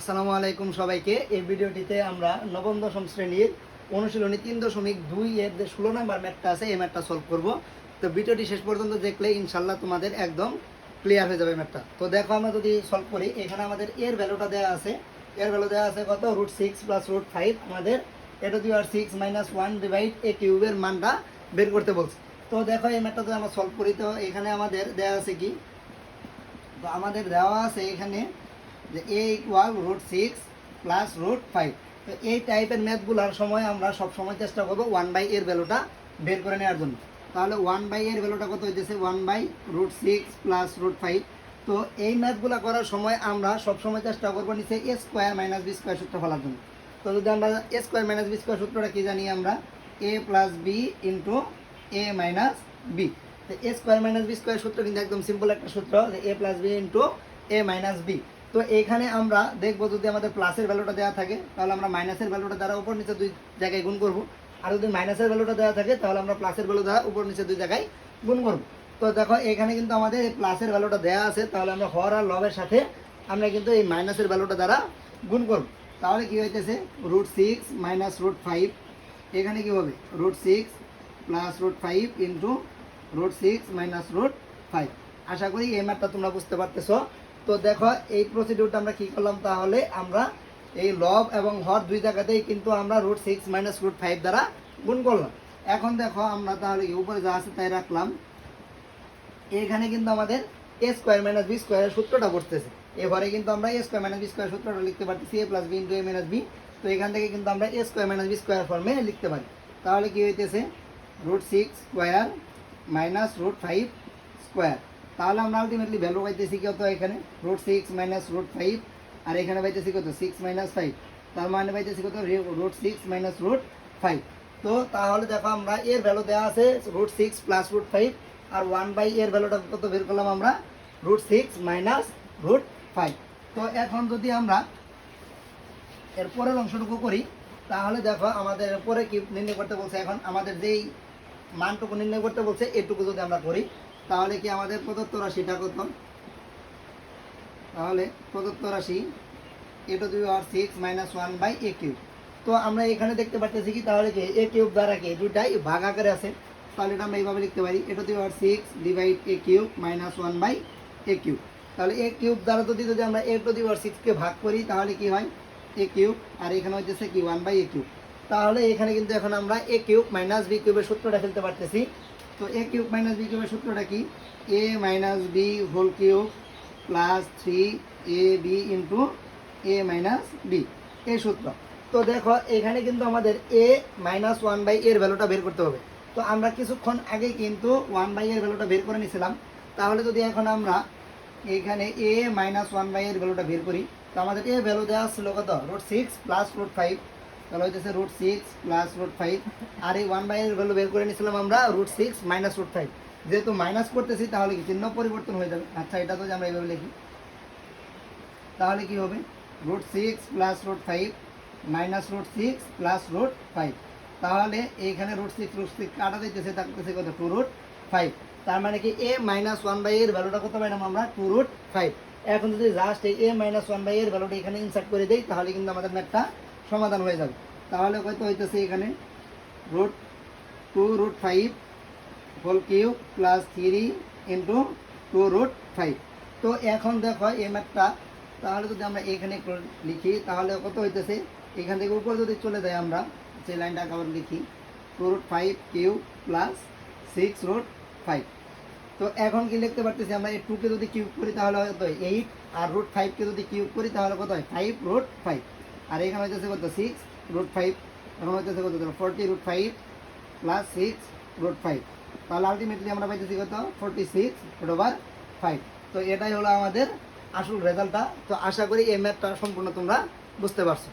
আসসালামু আলাইকুম সবাইকে। এই ভিডিওটিতে আমরা নবম দশম শ্রেণীর অনুশীলনী 3.2 এর যে 16 নম্বর ম্যাথটা আছে এই ম্যাথটা সলভ করব। তো ভিডিওটি শেষ পর্যন্ত দেখলে ইনশাল্লাহ তোমাদের একদম ক্লিয়ার হয়ে যাবে ম্যাথটা। তো দেখো আমরা যদি সলভ করি, এখানে আমাদের এর ভ্যালুটা দেওয়া আছে। এর ভ্যালু দেওয়া আছে কত? √6 + √5। আমাদের a⁻6 - 1 ডিভাইড a কিউবের মানটা বের করতে বলছে। তো দেখো এই ম্যাথটা যদি আমরা সলভ করি, তো এখানে আমাদের দেওয়া আছে কি? তো আমাদের দেওয়া আছে এখানে যে a = √6 + √5। তো এই টাইপের ম্যাথগুলোর সময় আমরা সব সময় চেষ্টা করব 1/a এর ভ্যালুটা বের করে নেওয়ার জন্য। তাহলে 1/a এর ভ্যালুটা কত হইতেছে? 1/√6 + √5। তো এই ম্যাথগুলো করার সময় আমরা সব সময় চেষ্টা করব নিচে a² - b² সূত্র ফেলার জন্য। তো যদি আমরা a² - b² সূত্রটা কি জানি? আমরা a + b * a - b। তো a² - b² সূত্র কিন্তু একদম সিম্পল একটা সূত্র, যে a + b * a - b। তো এখানে আমরা দেখব যদি আমাদের প্লাসের ভ্যালুটা দেওয়া থাকে তাহলে আমরা মাইনাসের ভ্যালুটা দ্বারা উপর নিচে দুই জায়গায় গুণ করব। আর যদি মাইনাসের ভ্যালুটা দেওয়া থাকে তাহলে আমরা প্লাসের ভ্যালু দ্বারা উপর নিচে দুই জায়গায় গুণ করব। তো দেখো এখানে কিন্তু আমাদের এই প্লাসের ভ্যালুটা দেওয়া আছে, তাহলে আমরা হর আর লবের সাথে আমরা কিন্তু এই মাইনাসের ভ্যালুটা দ্বারা গুণ করব। তাহলে কি হইতেছে? √6 - √5। এখানে কি হবে? √6 + √5 √6 - √5। আশা করি এই ম্যাথটা তোমরা বুঝতে পারতেছো। তো দেখো এই প্রসিডিউরটা আমরা কি করলাম? তাহলে আমরা এই লব এবং হর দুই জায়গাতেই কিন্তু আমরা √6 - √5 দ্বারা গুণ করলাম। এখন দেখো আমরা তাহলে উপরে যা আছে তাই রাখলাম। এখানে কিন্তু আমাদের a² - b² এর সূত্রটা বসতেছে। এবারে কিন্তু আমরা a² - b² সূত্রটা লিখতে পারতেছি a + b * a - b। তো এখান থেকে কিন্তু আমরা a² - b² ফর্মে লিখতে পারি। তাহলে কি হইতেছে? √6² - √5²। তাহলে আমরা আলটিমেটলি ভ্যালু পাইতেছি কত? এখানে √6 - √5, আর এখানে পাইতেছি কত? 6 - 5। তার মানে পাইতেছি কত? √6 - √5। তো তাহলে দেখো আমরা এর ভ্যালু দেওয়া আছে √6 + √5, আর 1/a এর ভ্যালুটা কত বের করলাম আমরা? √6 - √5। তো এখন যদি আমরা এর পরের অংশটুকু করি, তাহলে দেখো আমাদের পরে কি নির্ণয় করতে বলছে? এখন আমাদের যেই মানটুকু নির্ণয় করতে বলছে এটুকু যদি আমরা করি, তাহলে কি আমাদের প্রদত্ত রাশিটা কত? তাহলে প্রদত্ত রাশি a⁻6 - 1/a³। তো আমরা এখানে দেখতে পাচ্ছি কি? তাহলে কি a³ দ্বারা কি দুটাই ভাগ আকারে আছে, তাহলে এটা আমরা এইভাবে লিখতে পারি a⁻6 / a³ - 1/a³। তাহলে a³ দ্বারা যদি আমরা a⁻6 কে ভাগ করি তাহলে কি হয়? a³, আর এখানে হচ্ছে কি 1/a³। তাহলে এখানে কিন্তু এখন আমরা a³ - b³ এর সূত্রটা ফেলতে পারতেছি। তো a³ - b³ এর সূত্রটা কি? a - b³ + 3ab * a - b এই সূত্র। তো দেখো এখানে কিন্তু আমাদের a - 1/a এর ভ্যালুটা বের করতে হবে। তো আমরা কিছুক্ষণ আগে কিন্তু 1/a এর ভ্যালুটা বের করে নিয়েছিলাম। তাহলে যদি এখন আমরা এখানে a - 1/a এর ভ্যালুটা বের করি, তো আমাদের এর ভ্যালু দেওয়া ছিল কত? √6 + √5। তাহলে হইতেছে √6 + √5, আর এই 1/a এর ভ্যালু বের করে নিয়েছিলাম আমরা √6 - √5। যেহেতু মাইনাস করতেছি তাহলে কি চিহ্ন পরিবর্তন হয়ে যাবে। আচ্ছা, এটা তো আমরা এইভাবে লিখি, তাহলে কি হবে? √6 + √5 - √6 + √5। তাহলে এইখানে √6 কাটা দিতেছে, থাকতেছে কত? 2√5। তার মানে কি a - 1/a এর ভ্যালুটা কত পাইলাম আমরা? 2√5। এখন যদি জাস্ট এই a - 1/a এর ভ্যালুটা এখানে ইনসার্ট করে দেই তাহলে কিন্তু আমাদের ম্যাথটা সমাধান হয়ে যাবে। তাহলে কত হইতেছে এখানে? √2√5³ + 3 × 2√5। তো এখন দেখো এই ম্যাথটা, তাহলে যদি আমরা এখানে লিখি তাহলে কত হইতেছে? এখান থেকে উপর যদি চলে যাই আমরা সেই লাইনটা আবার লিখি 2√5³ + 6√5। তো এখন কি লিখতে পারতেছি আমরা? এই 2 কে যদি কিউব করি তাহলে কত হয়? 8, আর √5 কে যদি কিউব করি তাহলে কত হয়? 5√5। আর এখানে হইতেছে কত? 6√5। এখন হইতেছে কত? 40√5 + 6√5। তাহলে আলটিমেটলি আমরা পাইতেছি কত? 46/5। তো এটাই হলো আমাদের আসল রেজাল্টটা। তো আশা করি এই ম্যাথটা সম্পূর্ণ তোমরা বুঝতে পারছো।